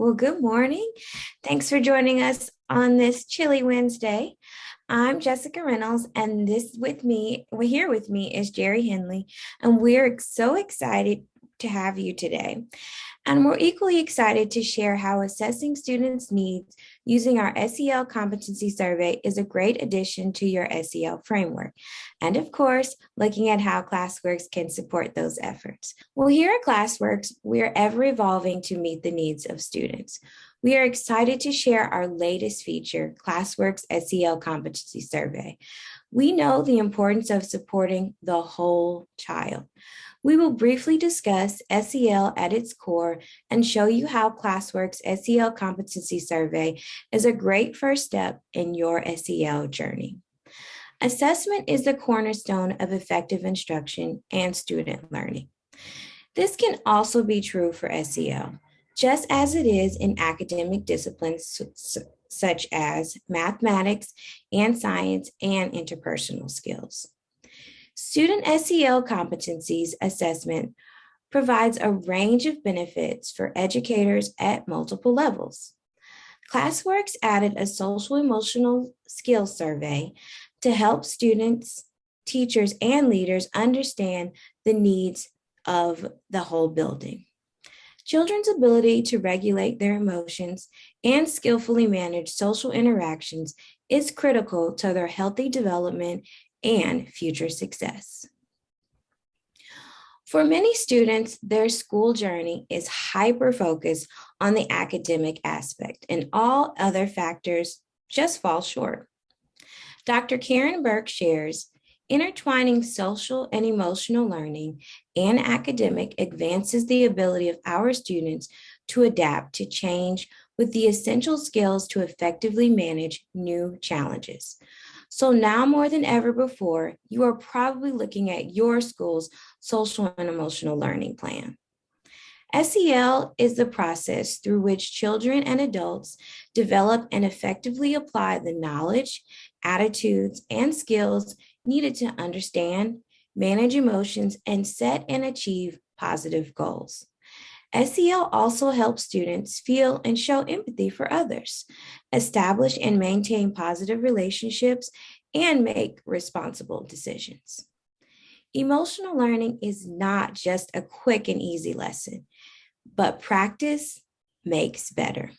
Well, good morning. Thanks for joining us on this chilly Wednesday. I'm Jessica Reynolds, and here with me is Jerry Henley, and we're so excited to have you today. And we're equally excited to share how assessing students' needs using our SEL Competency Survey is a great addition to your SEL framework. And of course, looking at how Classworks can support those efforts. Well, here at Classworks, we're ever evolving to meet the needs of students. We are excited to share our latest feature, Classworks SEL Competency Survey. We know the importance of supporting the whole child. We will briefly discuss SEL at its core and show you how Classworks SEL Competency Survey is a great first step in your SEL journey. Assessment is the cornerstone of effective instruction and student learning. This can also be true for SEL, just as it is in academic disciplines such as mathematics and science and interpersonal skills. Student SEL Competencies Assessment provides a range of benefits for educators at multiple levels. Classworks added a social emotional skills survey to help students, teachers, and leaders understand the needs of the whole building. Children's ability to regulate their emotions and skillfully manage social interactions is critical to their healthy development and future success. For many students, their school journey is hyper-focused on the academic aspect, and all other factors just fall short. Dr. Karen Burke shares, intertwining social and emotional learning and academic advances the ability of our students to adapt to change with the essential skills to effectively manage new challenges. So now more than ever before, you are probably looking at your school's social and emotional learning plan. SEL is the process through which children and adults develop and effectively apply the knowledge, attitudes, and skills needed to understand, manage emotions, and set and achieve positive goals. SEL also helps students feel and show empathy for others, establish and maintain positive relationships, and make responsible decisions. Emotional learning is not just a quick and easy lesson, but practice makes better.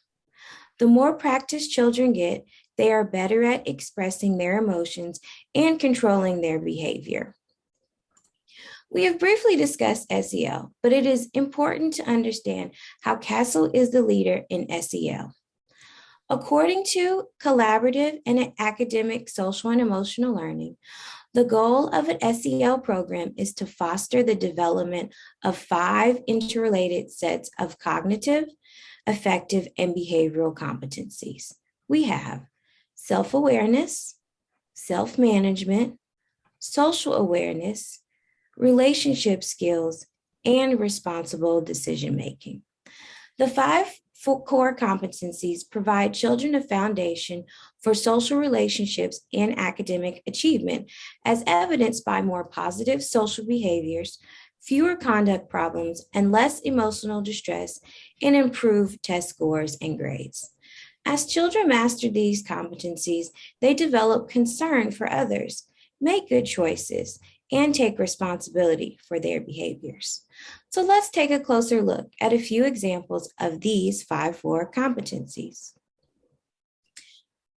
The more practice children get, they are better at expressing their emotions and controlling their behavior. We have briefly discussed SEL, but it is important to understand how CASEL is the leader in SEL. According to Collaborative and Academic Social and Emotional Learning, the goal of an SEL program is to foster the development of 5 interrelated sets of cognitive, affective, and behavioral competencies. We have self-awareness, self-management, social awareness, relationship skills, and responsible decision-making. The 5 core competencies provide children a foundation for social relationships and academic achievement, as evidenced by more positive social behaviors, fewer conduct problems, and less emotional distress, and improved test scores and grades. As children master these competencies, they develop concern for others, make good choices, and take responsibility for their behaviors. So let's take a closer look at a few examples of these 5 core competencies.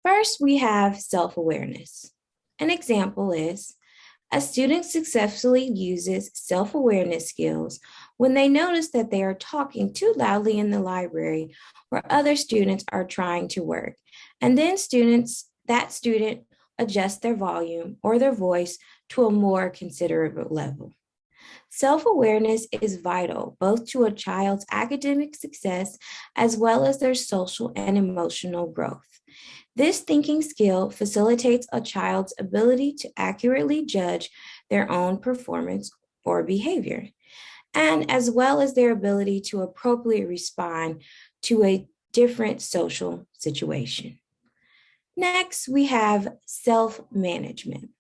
First, we have self-awareness. An example is, a student successfully uses self-awareness skills when they notice that they are talking too loudly in the library where other students are trying to work, and then that student adjusts their volume or their voice to a more considerate level. Self-awareness is vital both to a child's academic success as well as their social and emotional growth. This thinking skill facilitates a child's ability to accurately judge their own performance or behavior, and as well as their ability to appropriately respond to a different social situation. Next, we have self-management.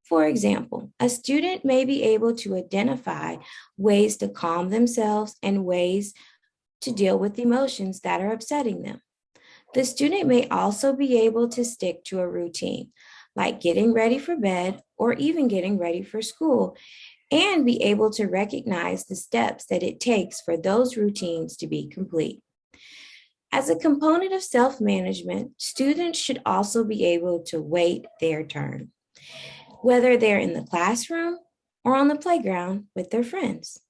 For example, a student may be able to identify ways to calm themselves and ways to deal with emotions that are upsetting them. The student may also be able to stick to a routine, like getting ready for bed or even getting ready for school, and be able to recognize the steps that it takes for those routines to be complete. As a component of self-management, students should also be able to wait their turn, whether they're in the classroom or on the playground with their friends.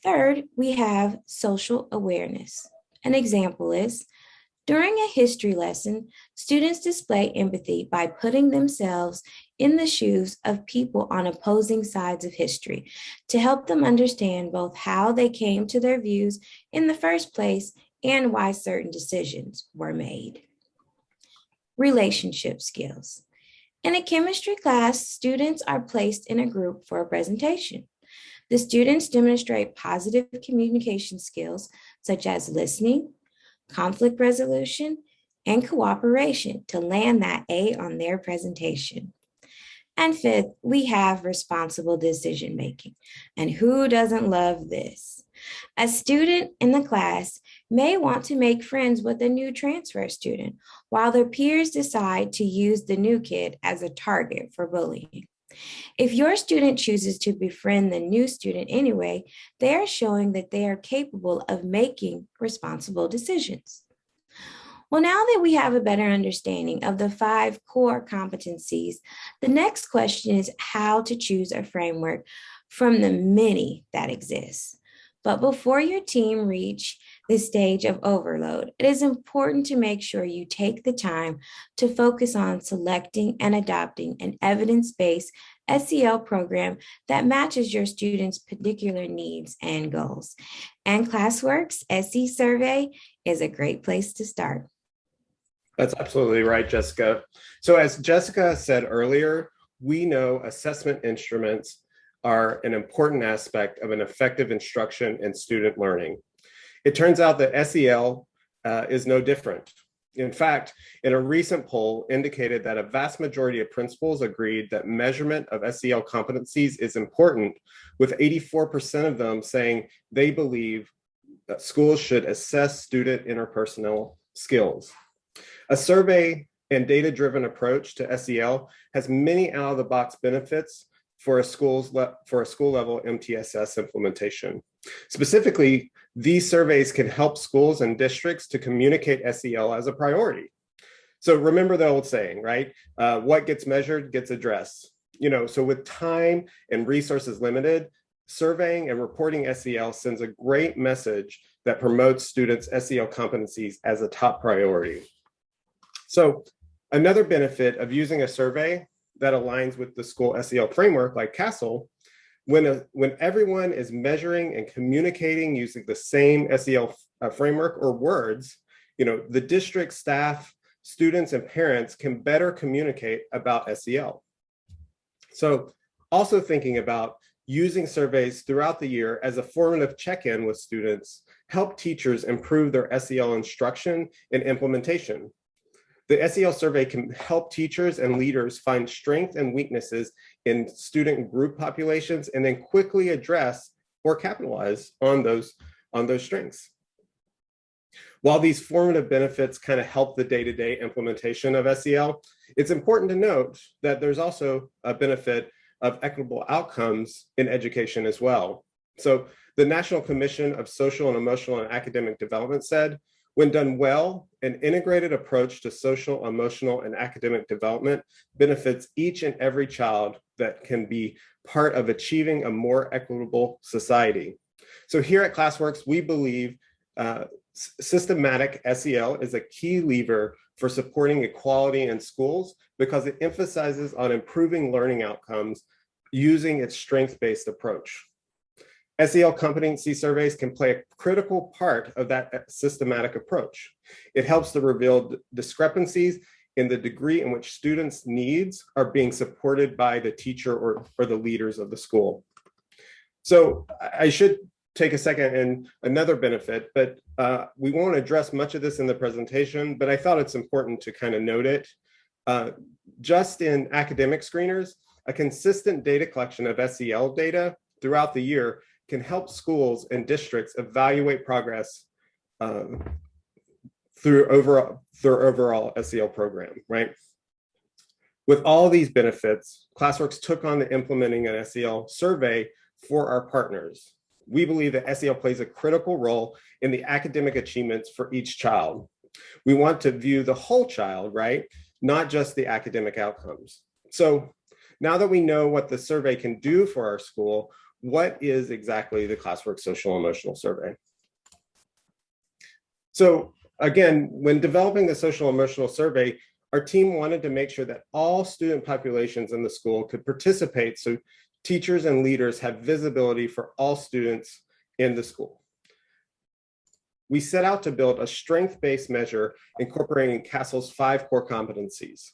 Third, we have social awareness. An example is, during a history lesson, students display empathy by putting themselves in the shoes of people on opposing sides of history to help them understand both how they came to their views in the first place and why certain decisions were made. Relationship skills. In a chemistry class, students are placed in a group for a presentation. The students demonstrate positive communication skills such as listening, conflict resolution, and cooperation to land that A on their presentation. And fifth, we have responsible decision making. And who doesn't love this? A student in the class may want to make friends with a new transfer student, while their peers decide to use the new kid as a target for bullying. If your student chooses to befriend the new student anyway, they are showing that they are capable of making responsible decisions. Well, now that we have a better understanding of the 5 core competencies, the next question is how to choose a framework from the many that exist. But before your team reach the stage of overload, it is important to make sure you take the time to focus on selecting and adopting an evidence-based SEL program that matches your students' particular needs and goals. And Classworks SE survey is a great place to start. That's absolutely right, Jessica. So as Jessica said earlier, we know assessment instruments are an important aspect of an effective instruction and student learning. It turns out that SEL is no different. In fact, in a recent poll indicated that a vast majority of principals agreed that measurement of SEL competencies is important, with 84% of them saying they believe that schools should assess student interpersonal skills. A survey and data-driven approach to SEL has many out-of-the-box benefits for a school level MTSS implementation. Specifically, these surveys can help schools and districts to communicate SEL as a priority. So remember the old saying, right? What gets measured gets addressed. So with time and resources limited, surveying and reporting SEL sends a great message that promotes students' SEL competencies as a top priority. So another benefit of using a survey that aligns with the school SEL framework like CASEL, when everyone is measuring and communicating using the same SEL framework or words, the district staff, students, and parents can better communicate about SEL. So also thinking about using surveys throughout the year as a formative check-in with students help teachers improve their SEL instruction and implementation. The SEL survey can help teachers and leaders find strengths and weaknesses in student group populations and then quickly address or capitalize on those strengths. While these formative benefits kind of help the day-to-day implementation of SEL, it's important to note that there's also a benefit of equitable outcomes in education as well. So the National Commission of Social and Emotional and Academic Development said, when done well, an integrated approach to social, emotional, and academic development benefits each and every child that can be part of achieving a more equitable society. So here at Classworks, we believe systematic SEL is a key lever for supporting equality in schools because it emphasizes on improving learning outcomes using its strength-based approach. SEL competency surveys can play a critical part of that systematic approach. It helps to reveal discrepancies in the degree in which students' needs are being supported by the teacher or the leaders of the school. So I should take a second and another benefit, but we won't address much of this in the presentation, but I thought it's important to kind of note it. Just in academic screeners, a consistent data collection of SEL data throughout the year can help schools and districts evaluate progress through overall SEL program, right? With all these benefits, Classworks took on the implementing an SEL survey for our partners. We believe that SEL plays a critical role in the academic achievements for each child. We want to view the whole child, right? Not just the academic outcomes. So now that we know what the survey can do for our school, what is exactly the Classworks Social Emotional Survey? So again, when developing the Social Emotional Survey, our team wanted to make sure that all student populations in the school could participate so teachers and leaders have visibility for all students in the school. We set out to build a strength-based measure incorporating CASEL's 5 core competencies.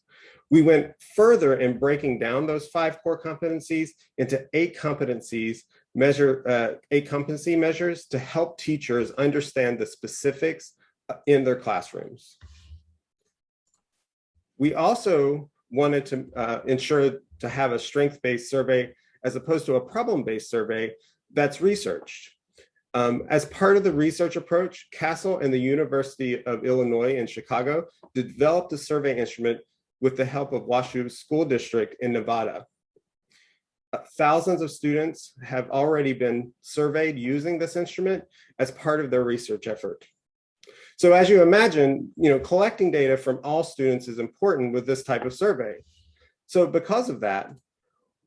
We went further in breaking down those 5 core competencies into 8 competency measures to help teachers understand the specifics in their classrooms. We also wanted to ensure to have a strength-based survey as opposed to a problem-based survey that's researched. As part of the research approach, CASEL and the University of Illinois in Chicago developed a survey instrument with the help of WashU School District in Nevada. Thousands of students have already been surveyed using this instrument as part of their research effort. So as you imagine, collecting data from all students is important with this type of survey. So because of that,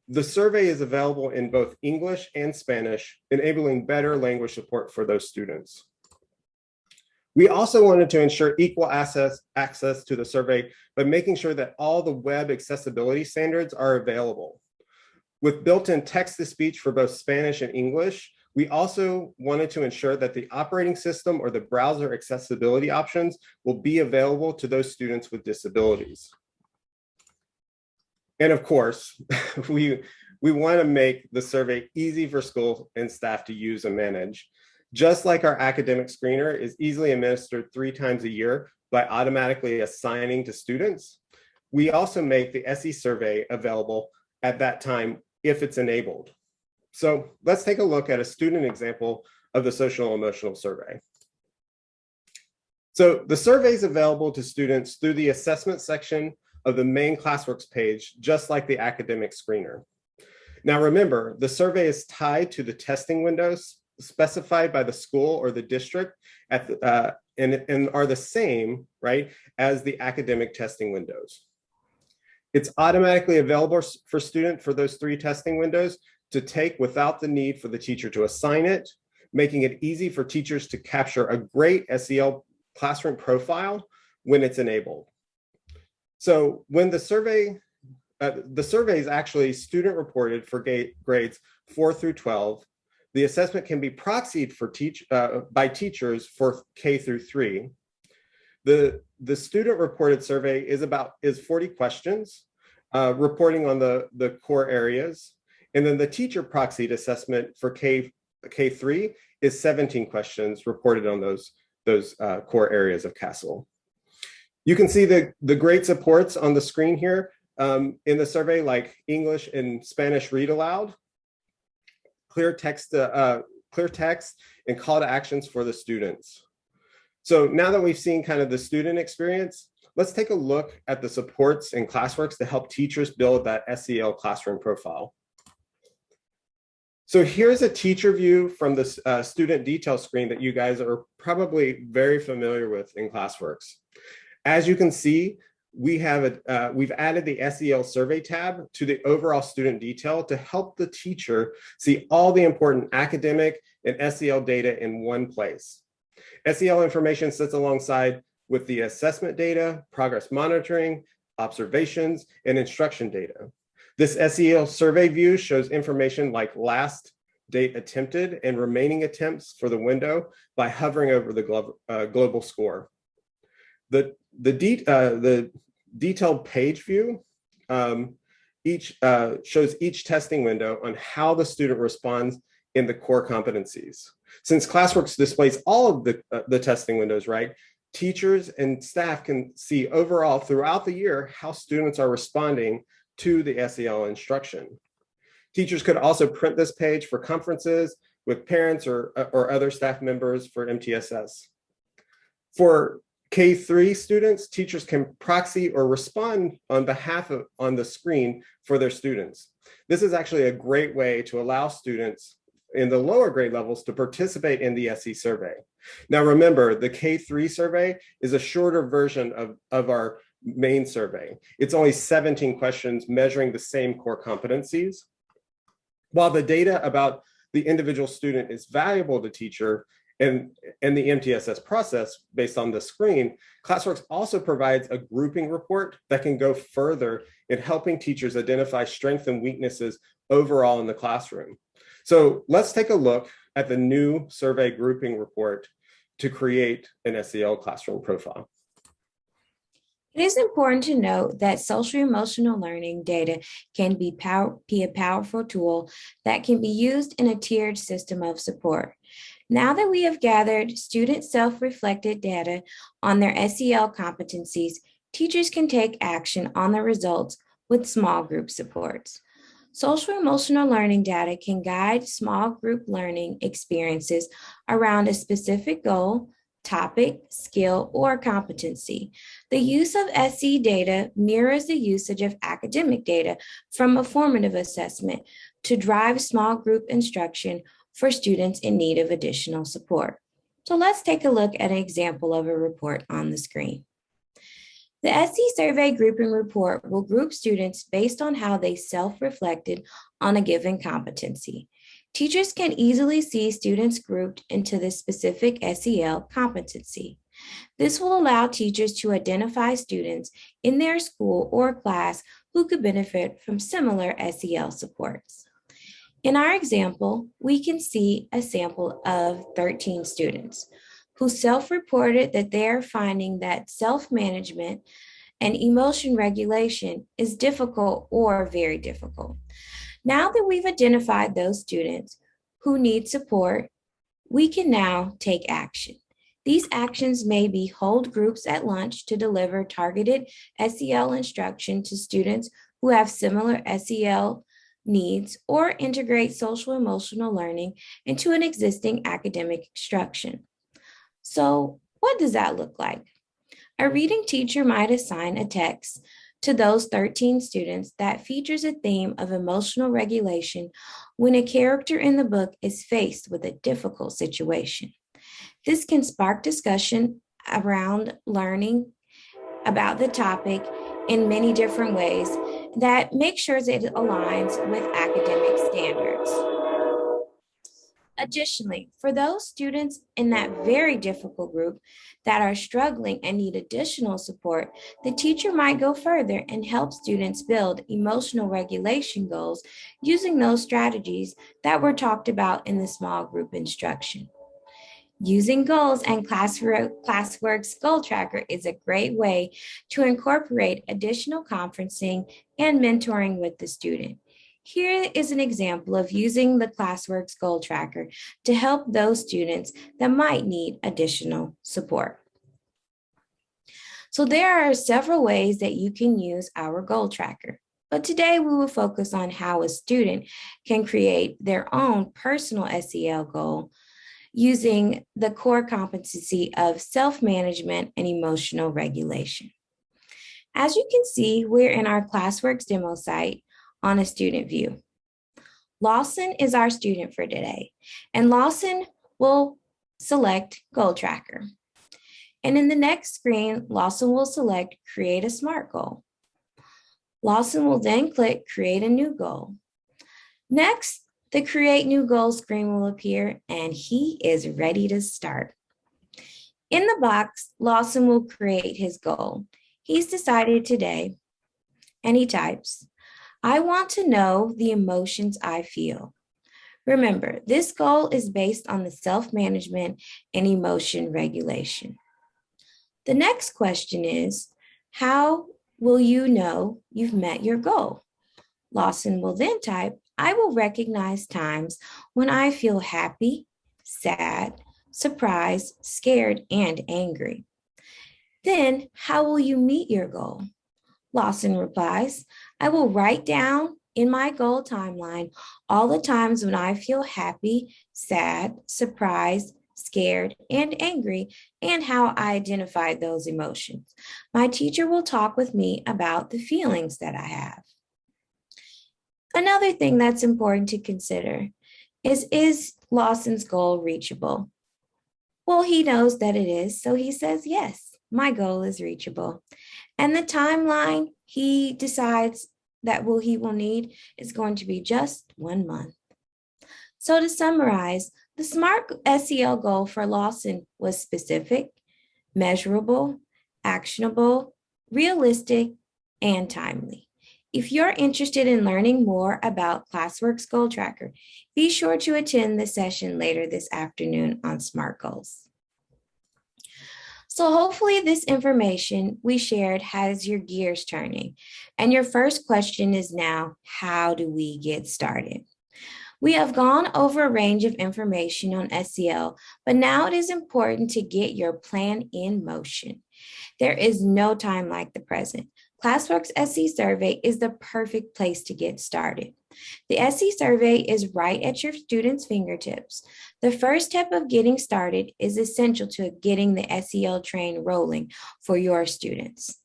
the survey is available in both English and Spanish, enabling better language support for those students. We also wanted to ensure equal access to the survey by making sure that all the web accessibility standards are available. With built-in text-to-speech for both Spanish and English, we also wanted to ensure that the operating system or the browser accessibility options will be available to those students with disabilities. And of course, we want to make the survey easy for school and staff to use and manage. Just like our academic screener is easily administered 3 times a year by automatically assigning to students, we also make the SE survey available at that time if it's enabled. So let's take a look at a student example of the social emotional survey. So the survey is available to students through the assessment section of the main Classworks page, just like the academic screener. Now remember, the survey is tied to the testing windows specified by the school or the district and are the same, right, as the academic testing windows. It's automatically available for those 3 testing windows to take without the need for the teacher to assign it, making it easy for teachers to capture a great SEL classroom profile when it's enabled. So when the survey is actually student reported for grades 4 through 12. The assessment can be proxied for by teachers for K through 3. The student reported survey is 40 questions, reporting on the core areas. And then the teacher proxied assessment for K3 is 17 questions reported on those core areas of CASEL. You can see the great supports on the screen here in the survey, like English and Spanish read aloud, clear text and call to actions for the students. So now that we've seen kind of the student experience, let's take a look at the supports in Classworks to help teachers build that SEL classroom profile. So here's a teacher view from the student detail screen that you guys are probably very familiar with in Classworks. As you can see, we've added the SEL survey tab to the overall student detail to help the teacher see all the important academic and SEL data in one place. SEL information sits alongside with the assessment data, progress monitoring, observations, and instruction data. This SEL survey view shows information like last date attempted and remaining attempts for the window by hovering over the global score. The detailed page view shows each testing window on how the student responds in the core competencies. Since Classworks displays all of the testing windows, right, teachers and staff can see overall throughout the year how students are responding to the SEL instruction. Teachers could also print this page for conferences with parents or other staff members for MTSS. For K3 students, teachers can proxy or respond on behalf of on the screen for their students. This is actually a great way to allow students in the lower grade levels to participate in the SE survey. Now remember, the K3 survey is a shorter version of our main survey. It's only 17 questions measuring the same core competencies. While the data about the individual student is valuable to teacher and the MTSS process based on the screen, Classworks also provides a grouping report that can go further in helping teachers identify strengths and weaknesses overall in the classroom. So let's take a look at the new survey grouping report to create an SEL classroom profile. It is important to note that social emotional learning data can be a powerful tool that can be used in a tiered system of support. Now that we have gathered student self-reflected data on their SEL competencies, teachers can take action on the results with small group supports. Social emotional learning data can guide small group learning experiences around a specific goal, topic, skill, or competency. The use of SE data mirrors the usage of academic data from a formative assessment to drive small group instruction for students in need of additional support. So let's take a look at an example of a report on the screen. The SE survey grouping report will group students based on how they self-reflected on a given competency. Teachers can easily see students grouped into the specific SEL competency. This will allow teachers to identify students in their school or class who could benefit from similar SEL supports. In our example, we can see a sample of 13 students who self-reported that they're finding that self-management and emotion regulation is difficult or very difficult. Now that we've identified those students who need support, we can now take action. These actions may be hold groups at lunch to deliver targeted SEL instruction to students who have similar SEL needs, or integrate social emotional learning into an existing academic instruction. So, what does that look like? A reading teacher might assign a text to those 13 students that features a theme of emotional regulation when a character in the book is faced with a difficult situation. This can spark discussion around learning about the topic in many different ways that make sure that it aligns with academic standards. Additionally, for those students in that very difficult group that are struggling and need additional support, the teacher might go further and help students build emotional regulation goals using those strategies that were talked about in the small group instruction. Using goals and Classworks Goal Tracker is a great way to incorporate additional conferencing and mentoring with the student. Here is an example of using the Classworks Goal Tracker to help those students that might need additional support. So there are several ways that you can use our goal tracker, but today we will focus on how a student can create their own personal SEL goal using the core competency of self-management and emotional regulation. As you can see, we're in our Classworks demo site on a student view. Lawson is our student for today, and Lawson will select Goal Tracker. And in the next screen, Lawson will select Create a SMART Goal. Lawson will then click Create a New Goal. Next, the Create New Goal screen will appear, and he is ready to start. In the box, Lawson will create his goal. He's decided today, and he types, I want to know the emotions I feel. Remember, this goal is based on the self-management and emotion regulation. The next question is, how will you know you've met your goal? Lawson will then type, I will recognize times when I feel happy, sad, surprised, scared, and angry. Then, how will you meet your goal? Lawson replies, I will write down in my goal timeline all the times when I feel happy, sad, surprised, scared, and angry, and how I identify those emotions. My teacher will talk with me about the feelings that I have. Another thing that's important to consider is Lawson's goal reachable? Well, he knows that it is, so he says, yes, my goal is reachable. And the timeline he decides that he will need is going to be just 1 month. So to summarize, the SMART SEL goal for Lawson was specific, measurable, actionable, realistic, and timely. If you're interested in learning more about Classworks Goal Tracker, be sure to attend the session later this afternoon on SMART goals. So hopefully this information we shared has your gears turning. And your first question is now, how do we get started? We have gone over a range of information on SEL, but now it is important to get your plan in motion. There is no time like the present. Classworks SE Survey is the perfect place to get started. The SE Survey is right at your students' fingertips. The first step of getting started is essential to getting the SEL train rolling for your students.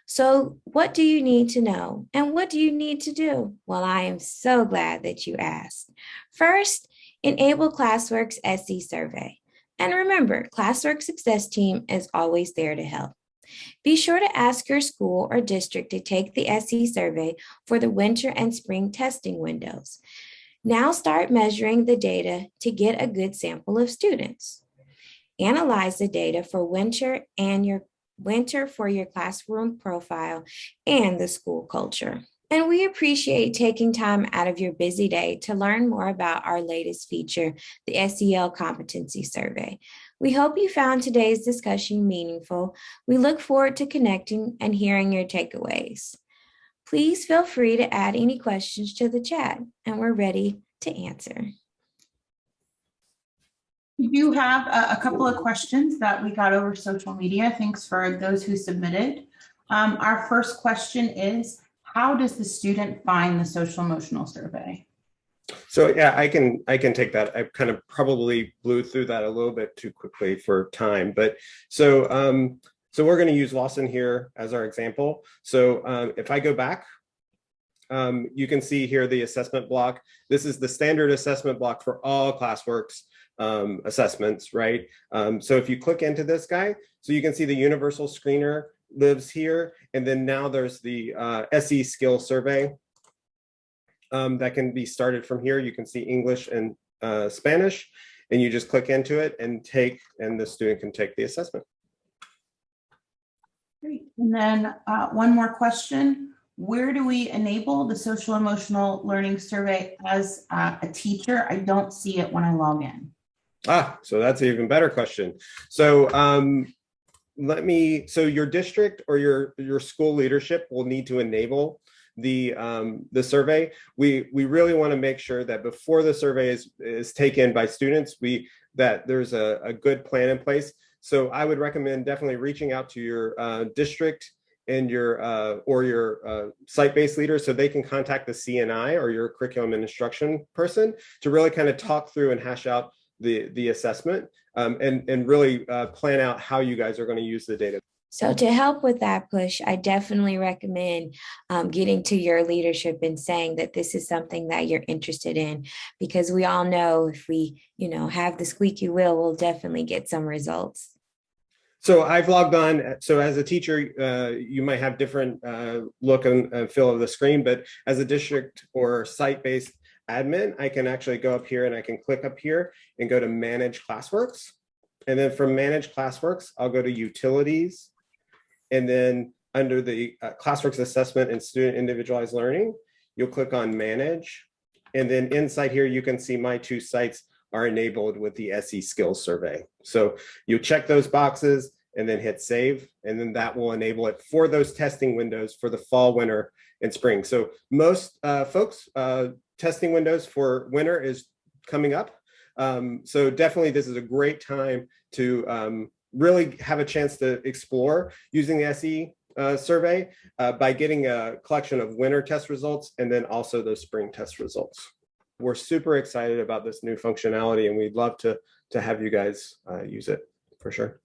So, what do you need to know and what do you need to do? Well, I am so glad that you asked. First, enable Classworks SE Survey. And remember, Classworks Success Team is always there to help. Be sure to ask your school or district to take the SE survey for the winter and spring testing windows. Now start measuring the data to get a good sample of students. Analyze the data for winter for your classroom profile and the school culture. And we appreciate taking time out of your busy day to learn more about our latest feature, the SEL Competency Survey. We hope you found today's discussion meaningful. We look forward to connecting and hearing your takeaways. Please feel free to add any questions to the chat, and we're ready to answer. We do have a couple of questions that we got over social media. Thanks for those who submitted. Our first question is, how does the student find the social emotional survey? So yeah, I can take that. I kind of probably blew through that a little bit too quickly for time, but so we're going to use Lawson here as our example. So if I go back, you can see here the assessment block. This is the standard assessment block for all Classworks assessments, right? So if you click into this guy, so you can see the universal screener lives here, and then now there's the SE skill survey that can be started from here. You can see English and Spanish, and you just click into it and the student can take the assessment. Great. And then one more question. Where do we enable the social emotional learning survey as a teacher? I don't see it when I log in. So that's an even better question. So so your district or your school leadership will need to enable the survey. We really want to make sure that before the survey is taken by students, that there's a good plan in place. So I would recommend definitely reaching out to your district and your site-based leader so they can contact the CNI or your curriculum and instruction person to really kind of talk through and hash out the assessment and really plan out how you guys are going to use the data. So to help with that push, I definitely recommend getting to your leadership and saying that this is something that you're interested in, because we all know if we, have the squeaky wheel, we'll definitely get some results. So I've logged on. So as a teacher, you might have different look and feel of the screen, but as a district or site-based admin, I can actually go up here and I can click up here and go to Manage Classworks. And then from Manage Classworks, I'll go to Utilities. And then under the Classworks Assessment and Student Individualized Learning, you'll click on Manage. And then inside here, you can see my two sites are enabled with the SE Skills Survey. So you check those boxes and then hit Save. And then that will enable it for those testing windows for the fall, winter, and spring. So most folks, testing windows for winter is coming up. So definitely this is a great time to really have a chance to explore using the SE survey by getting a collection of winter test results and then also those spring test results. We're super excited about this new functionality, and we'd love to have you guys use it for sure.